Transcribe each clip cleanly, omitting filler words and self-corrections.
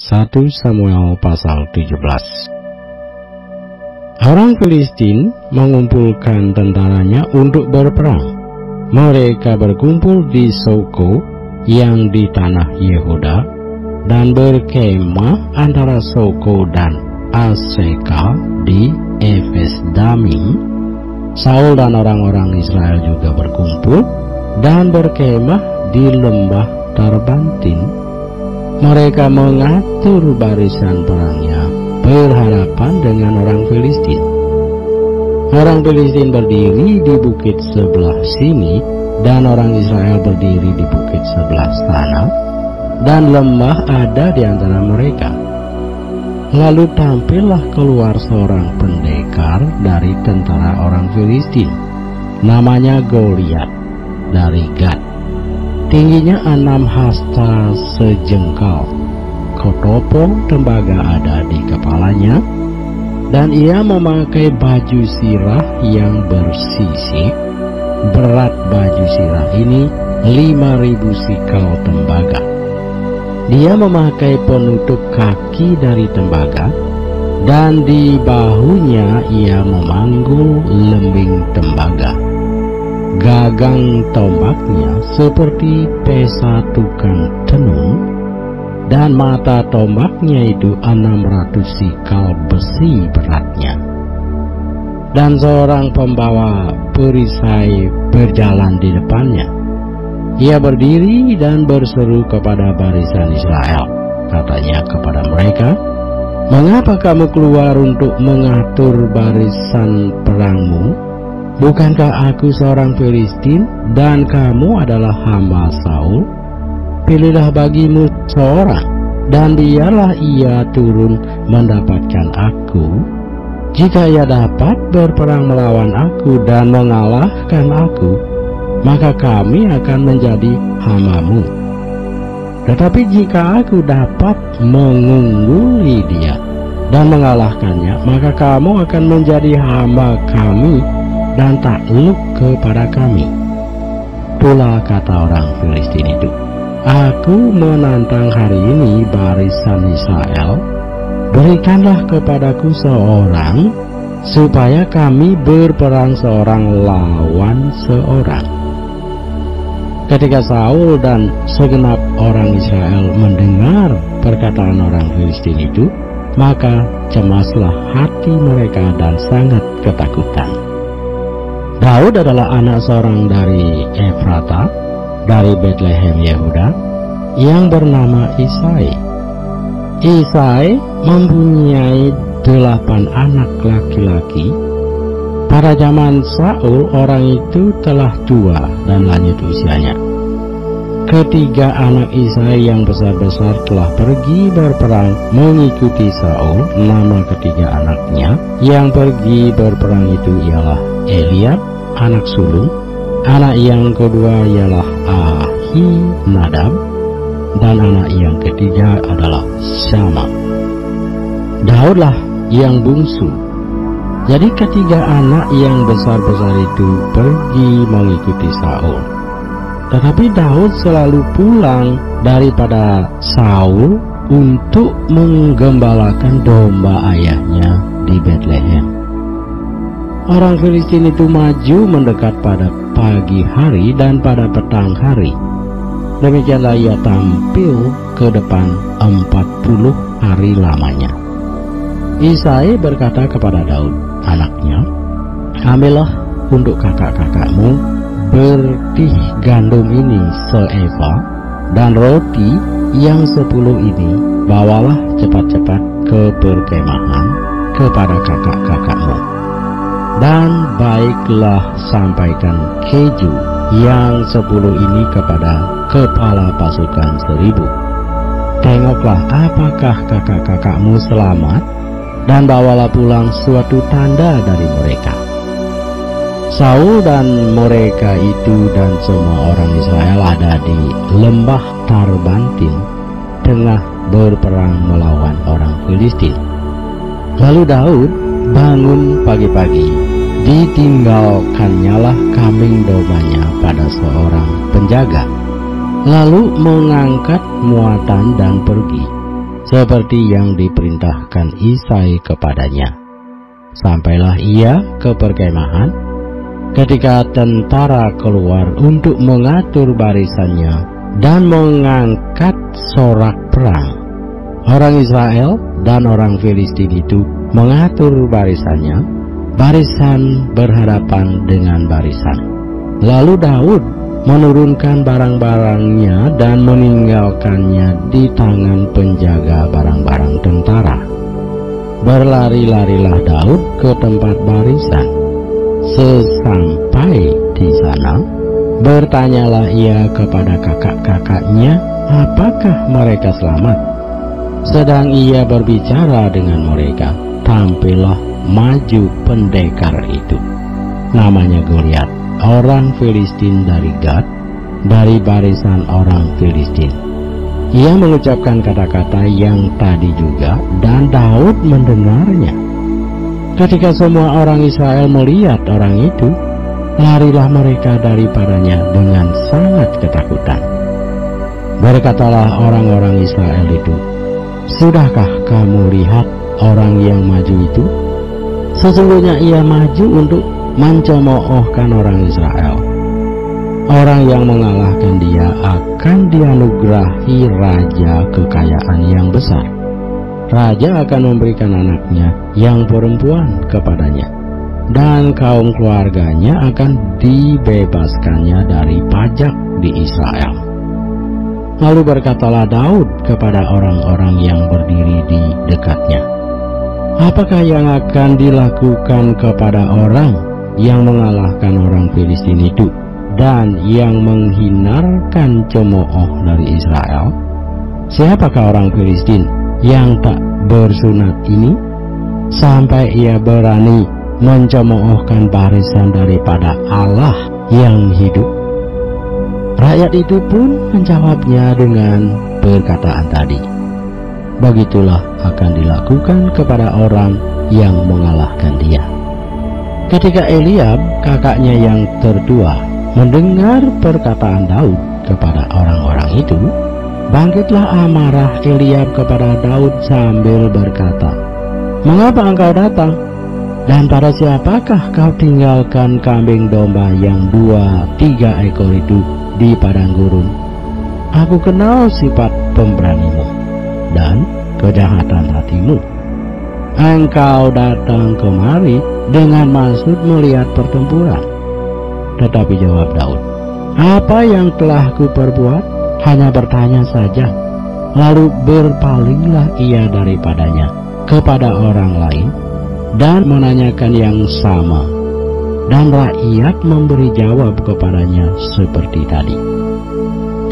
1 Samuel pasal 17. Orang Filistin mengumpulkan tentaranya untuk berperang. Mereka berkumpul di Soko yang di tanah Yehuda dan berkemah antara Soko dan Aseka di Efes Damim. Saul dan orang-orang Israel juga berkumpul dan berkemah di lembah Tarbantin. Mereka mengatur barisan perangnya berhadapan dengan orang Filistin. Orang Filistin berdiri di bukit sebelah sini dan orang Israel berdiri di bukit sebelah sana, dan lembah ada di antara mereka. Lalu tampillah keluar seorang pendekar dari tentara orang Filistin, namanya Goliat dari Gad. Tingginya 6 hasta sejengkal, ketopong tembaga ada di kepalanya, dan ia memakai baju sirah yang bersisik. Berat baju sirah ini 5.000 sikal tembaga. Dia memakai penutup kaki dari tembaga, dan di bahunya ia memanggul lembing tembaga. Gagang tombaknya seperti pesa tukang tenun, dan mata tombaknya itu 600 sikal besi beratnya. Dan seorang pembawa perisai berjalan di depannya. Ia berdiri dan berseru kepada barisan Israel. Katanya kepada mereka, "Mengapa kamu keluar untuk mengatur barisan perangmu? Bukankah aku seorang Filistin dan kamu adalah hamba Saul? Pilihlah bagimu seorang, dan biarlah ia turun mendapatkan aku. Jika ia dapat berperang melawan aku dan mengalahkan aku, maka kami akan menjadi hamba-Mu. Tetapi jika aku dapat mengungguli dia dan mengalahkannya, maka kamu akan menjadi hamba kami dan takluk kepada kami." Pula kata orang Filistin itu, "Aku menantang hari ini barisan Israel. Berikanlah kepadaku seorang, supaya kami berperang seorang lawan seorang." Ketika Saul dan segenap orang Israel mendengar perkataan orang Filistin itu, maka cemaslah hati mereka dan sangat ketakutan. Daud adalah anak seorang dari Efrata, dari Betlehem Yehuda, yang bernama Isai. Isai mempunyai 8 anak laki-laki. Pada zaman Saul, orang itu telah tua dan lanjut usianya. Ketiga anak Isai yang besar-besar telah pergi berperang mengikuti Saul. Nama ketiga anaknya yang pergi berperang itu ialah Eliab, anak sulung. Anak yang kedua ialah Ahinadab, dan anak yang ketiga adalah Syama. Daudlah yang bungsu. Jadi ketiga anak yang besar-besar itu pergi mengikuti Saul. Tetapi Daud selalu pulang daripada Saul untuk menggembalakan domba ayahnya di Betlehem. Orang Filistin itu maju mendekat pada pagi hari dan pada petang hari. Demikianlah ia tampil ke depan 40 hari lamanya. Isai berkata kepada Daud, anaknya, "Ambillah untuk kakak-kakakmu bertih gandum ini seeva, dan roti yang 10 ini bawalah cepat-cepat ke perkemahan kepada kakak-kakakmu. Dan baiklah sampaikan keju yang 10 ini kepada kepala pasukan 1000. Tengoklah apakah kakak-kakakmu selamat, dan bawalah pulang suatu tanda dari mereka." Saul dan mereka itu dan semua orang Israel ada di lembah Tarbantin, tengah berperang melawan orang Filistin. Lalu Daud bangun pagi-pagi, ditinggalkannyalah kambing dombanya pada seorang penjaga, lalu mengangkat muatan dan pergi. seperti yang diperintahkan Isai kepadanya. Sampailah ia ke perkemahan. Ketika tentara keluar untuk mengatur barisannya dan mengangkat sorak perang, orang Israel dan orang Filistin itu mengatur barisannya, barisan berhadapan dengan barisan. Lalu Daud menurunkan barang-barangnya dan meninggalkannya di tangan penjaga barang-barang tentara. Berlari-larilah Daud ke tempat barisan. Sesampai di sana, bertanyalah ia kepada kakak-kakaknya apakah mereka selamat. Sedang ia berbicara dengan mereka, tampillah maju pendekar itu. Namanya Goliat, orang Filistin dari Gad, dari barisan orang Filistin. Ia mengucapkan kata-kata yang tadi juga, dan Daud mendengarnya. Ketika semua orang Israel melihat orang itu, larilah mereka daripadanya dengan sangat ketakutan. Berkatalah orang-orang Israel itu, "Sudahkah kamu lihat orang yang maju itu? Sesungguhnya ia maju untuk mencemoohkan orang Israel. Orang yang mengalahkan dia akan dianugerahi raja kekayaan yang besar. Raja akan memberikan anaknya yang perempuan kepadanya, dan kaum keluarganya akan dibebaskannya dari pajak di Israel." Lalu berkatalah Daud kepada orang-orang yang berdiri di dekatnya, "Apakah yang akan dilakukan kepada orang yang mengalahkan orang Filistin itu dan yang menghinarkan cemooh dari Israel? Siapakah orang Filistin yang tak bersunat ini sampai ia berani mencemoohkan barisan daripada Allah yang hidup?" Rakyat itu pun menjawabnya dengan perkataan tadi, "Begitulah akan dilakukan kepada orang yang mengalahkan dia." Ketika Eliab, kakaknya yang tertua, mendengar perkataan Daud kepada orang-orang itu, bangkitlah amarah Eliab kepada Daud sambil berkata, "Mengapa engkau datang? Dan pada siapakah kau tinggalkan kambing domba yang 2-3 ekor itu di padang gurun? Aku kenal sifat pemberanimu dan kejahatan hatimu. Engkau datang kemari dengan maksud melihat pertempuran." Tetapi jawab Daud, "Apa yang telah kuperbuat? Hanya bertanya saja." Lalu berpalinglah ia daripadanya kepada orang lain dan menanyakan yang sama, dan rakyat memberi jawab kepadanya seperti tadi.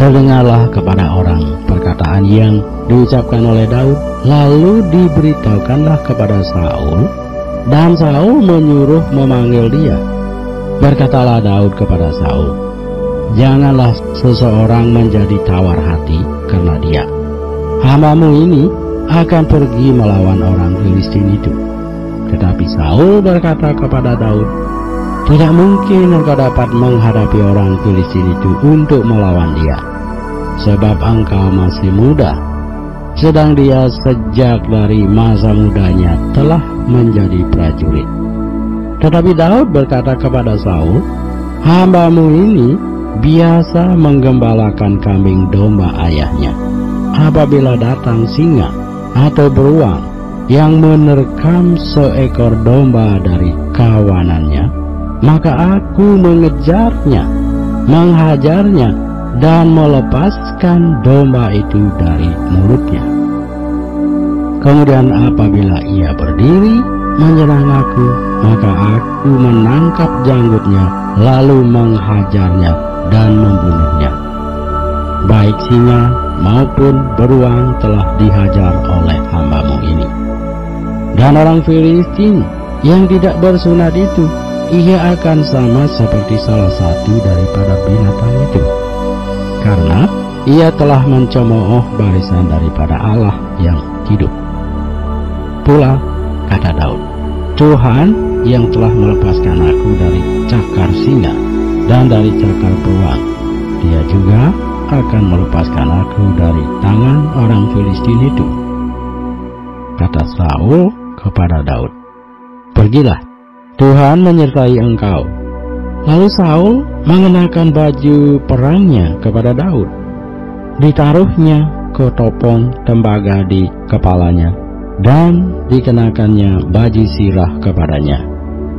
Terdengarlah kepada orang perkataan yang diucapkan oleh Daud, lalu diberitahukanlah kepada Saul, dan Saul menyuruh memanggil dia. Berkatalah Daud kepada Saul, "Janganlah seseorang menjadi tawar hati karena dia. Hambamu ini akan pergi melawan orang Filistin itu." Tetapi Saul berkata kepada Daud, "Tidak mungkin engkau dapat menghadapi orang Filistin itu untuk melawan dia, sebab engkau masih muda, sedang dia sejak dari masa mudanya telah menjadi prajurit." Tetapi Daud berkata kepada Saul, "Hambamu ini biasa menggembalakan kambing domba ayahnya. Apabila datang singa atau beruang yang menerkam seekor domba dari kawanannya, maka aku mengejarnya, menghajarnya, dan melepaskan domba itu dari mulutnya. Kemudian apabila ia berdiri menyerang aku, maka aku menangkap janggutnya, lalu menghajarnya dan membunuhnya. Baik singa maupun beruang telah dihajar oleh hambamu ini. Dan orang Filistin yang tidak bersunat itu, ia akan sama seperti salah satu daripada binatang itu, karena ia telah mencemooh barisan daripada Allah yang hidup." Pula kata Daud, "Tuhan yang telah melepaskan aku dari cakar singa dan dari cakar beruang, dia juga akan melepaskan aku dari tangan orang Filistin itu." kata Saul kepada Daud, "Pergilah, Tuhan menyertai engkau." Lalu Saul mengenakan baju perangnya kepada Daud. Ditaruhnya ketopong tembaga di kepalanya dan dikenakannya baju sirah kepadanya.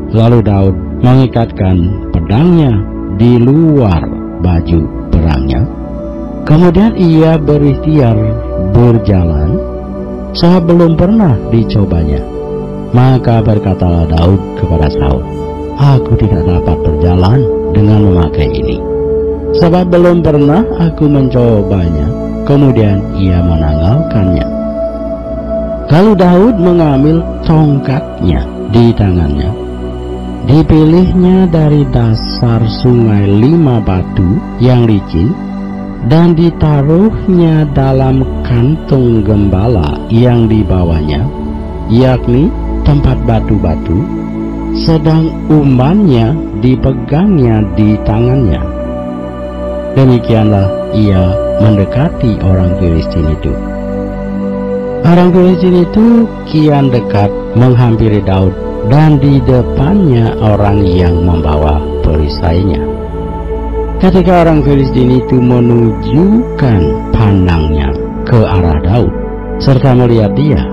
Lalu Daud mengikatkan pedangnya di luar baju perangnya. Kemudian ia berikhtiar berjalan sebab belum pernah dicobanya. Maka berkatalah Daud kepada Saul, "Aku tidak dapat berjalan dengan memakai ini, sebab belum pernah aku mencobanya." Kemudian ia menanggalkannya. Lalu Daud mengambil tongkatnya di tangannya. Dipilihnya dari dasar sungai 5 batu yang licin, dan ditaruhnya dalam kantung gembala yang dibawanya, yakni tempat batu-batu, sedang umbannya dipegangnya di tangannya. Demikianlah ia mendekati orang Filistin itu. Orang Filistin itu kian dekat menghampiri Daud, dan di depannya orang yang membawa perisainya. Ketika orang Filistin itu menunjukkan pandangnya ke arah Daud, serta melihat dia,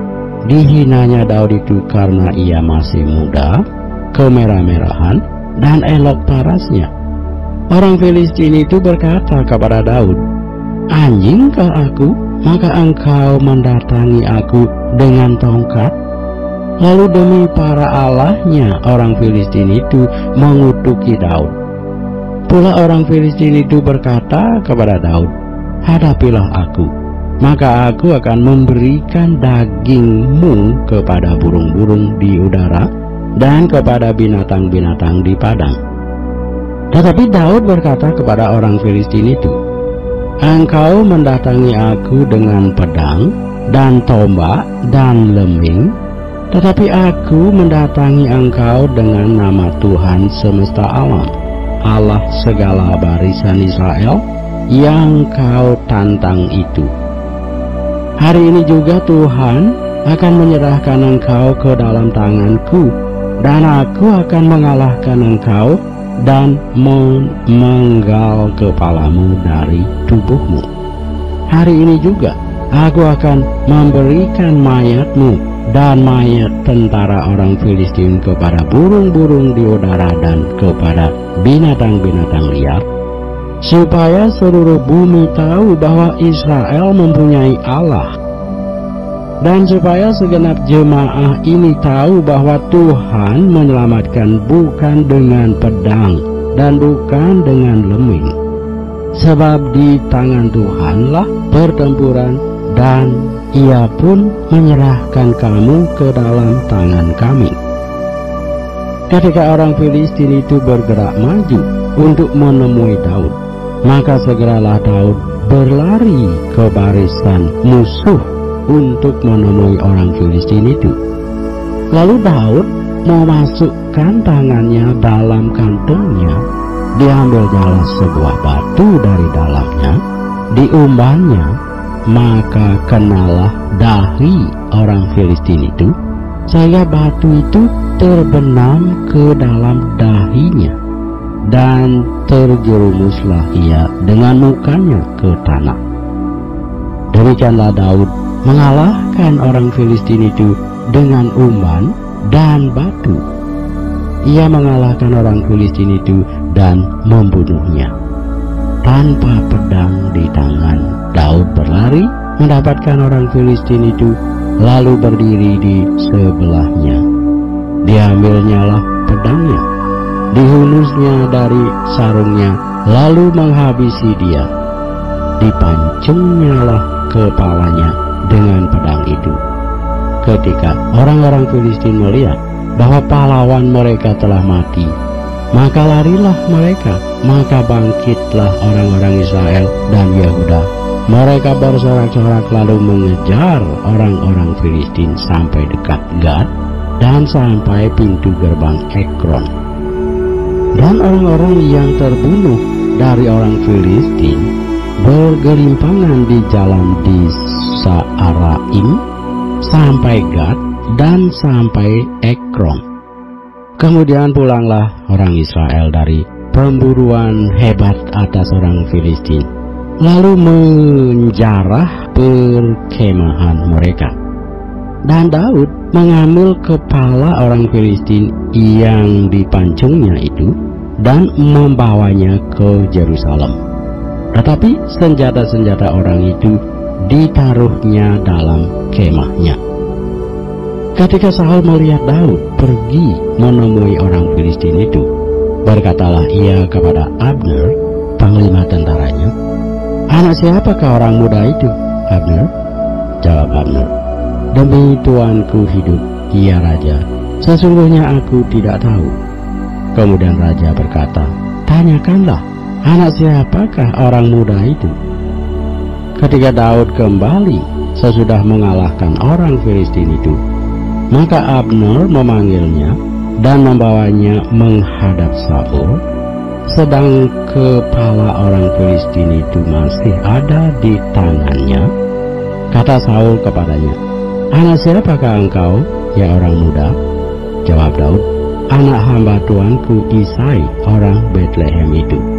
dihinanya Daud itu karena ia masih muda, kemerah-merahan, dan elok parasnya. Orang Filistin itu berkata kepada Daud, "Anjingkah aku, maka engkau mendatangi aku dengan tongkat?" Lalu demi para allahnya orang Filistin itu mengutuki Daud. Pula orang Filistin itu berkata kepada Daud, "Hadapilah aku, maka aku akan memberikan dagingmu kepada burung-burung di udara dan kepada binatang-binatang di padang." Tetapi Daud berkata kepada orang Filistin itu, "Engkau mendatangi aku dengan pedang dan tombak dan lembing, tetapi aku mendatangi engkau dengan nama Tuhan semesta alam, Allah segala barisan Israel yang kau tantang itu. Hari ini juga Tuhan akan menyerahkan engkau ke dalam tanganku, dan aku akan mengalahkan engkau dan memenggal kepalamu dari tubuhmu. Hari ini juga aku akan memberikan mayatmu dan mayat tentara orang Filistin kepada burung-burung di udara dan kepada binatang-binatang liar, supaya seluruh bumi tahu bahwa Israel mempunyai Allah, dan supaya segenap jemaah ini tahu bahwa Tuhan menyelamatkan bukan dengan pedang dan bukan dengan lembing, sebab di tangan Tuhanlah pertempuran, dan Ia pun menyerahkan kamu ke dalam tangan kami." Ketika orang Filistin itu bergerak maju untuk menemui Daud, maka segeralah Daud berlari ke barisan musuh untuk menemui orang Filistin itu. Lalu Daud memasukkan tangannya dalam kantungnya, diambilnya sebuah batu dari dalamnya, diumbannya, maka kenalah dahi orang Filistin itu, sehingga batu itu terbenam ke dalam dahinya, dan terjerumuslah ia dengan mukanya ke tanah. Demikianlah Daud mengalahkan orang Filistin itu dengan umban dan batu. Ia mengalahkan orang Filistin itu dan membunuhnya. Tanpa pedang di tangan, Daud berlari mendapatkan orang Filistin itu, lalu berdiri di sebelahnya. Diambilnyalah pedangnya, dihunusnya dari sarungnya, lalu menghabisi dia. Dipancungnyalah kepalanya dengan pedang itu. Ketika orang-orang Filistin melihat bahwa pahlawan mereka telah mati, maka larilah mereka. Maka bangkitlah orang-orang Israel dan Yehuda. Mereka bersorak-sorak lalu mengejar orang-orang Filistin sampai dekat Gad dan sampai pintu gerbang Ekron. Dan orang-orang yang terbunuh dari orang Filistin bergelimpangan di jalan di Saaraim sampai Gad, dan sampai Ekron. Kemudian pulanglah orang Israel dari pemburuan hebat atas orang Filistin, lalu menjarah perkemahan mereka. Dan Daud mengambil kepala orang Filistin yang dipancungnya itu dan membawanya ke Yerusalem. Tetapi senjata-senjata orang itu ditaruhnya dalam kemahnya. Ketika Saul melihat Daud pergi menemui orang Filistin itu, berkatalah ia kepada Abner, panglima tentaranya, "Anak siapakah orang muda itu, Abner?" Jawab Abner, "Demi tuanku hidup, ya Raja, sesungguhnya aku tidak tahu." Kemudian Raja berkata, "Tanyakanlah, anak siapakah orang muda itu?" Ketika Daud kembali sesudah mengalahkan orang Filistin itu, maka Abner memanggilnya dan membawanya menghadap Saul, sedang kepala orang Filistin itu masih ada di tangannya. Kata Saul kepadanya, "Anak siapakah engkau, ya orang muda?" Jawab Daud, "Anak hamba tuanku Isai orang Betlehem itu."